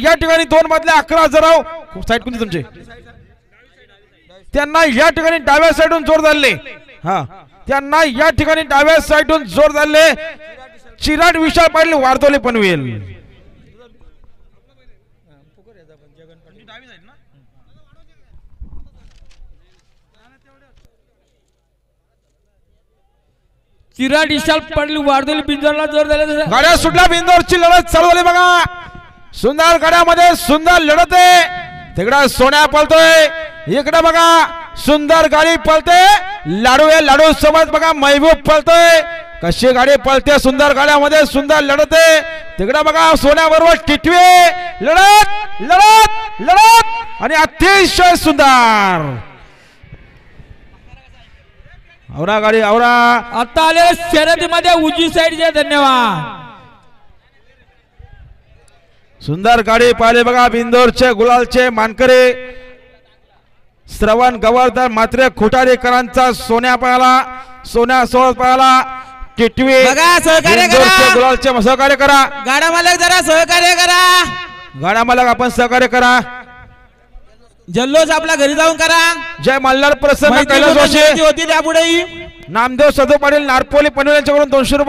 या ठिकाणी 2 मधले 11,000 साईड कोणते तुमचे त्यांना या ठिकाणी डाव्या साईडून जोर झाले हा त्यांना या ठिकाणी डाव्या साईडून जोर झाले चिराट विशाल पाटील वारदोले पनवेल चिराट विशाल पाटील वारदोले बिंदोरला जोर झाले गाड्या सुटल्या बिंदोरची लढत चालू झाली बघा सुंदर गाड्यामध्ये सुंदर लढत आहे तिकडे सोन्या पळतोय इकडे बघा सुंदर गाडी पळते लाडू आहे लाडू सोबत बघा महबूब पळतोय कशी गाडी पळते सुंदर गाड्यामध्ये सुंदर लढत आहे तिकडे बघा सोन्या बरोबर टिटवे लढत लढत लढत आणि अतिशय सुंदर औरा गाडी औरा आता आले शर्यतीमध्ये उजवी साईडचे धन्यवाद सुंदर गाडी पाहिले बघा बिंदोरचे गुलालचे मानकरे श्रवण गवर्धन मात्र खोटारेकरांचा सोन्या पाहिला सोन्या सोबत पाहिला टिटवी बघा सहकार्य करा गुलालचे सहकार्य करा गाडा मालक जरा सहकार्य करा गाडा मालक आपण सहकार्य करा जल्लोष आपल्या घरी जाऊन करा जय मल्हार प्रसन्न कैलास जोशी होती त्यापुढे नामदेव सदो पाटील नारपोली पनवेल यांच्याकडून 200 रुपये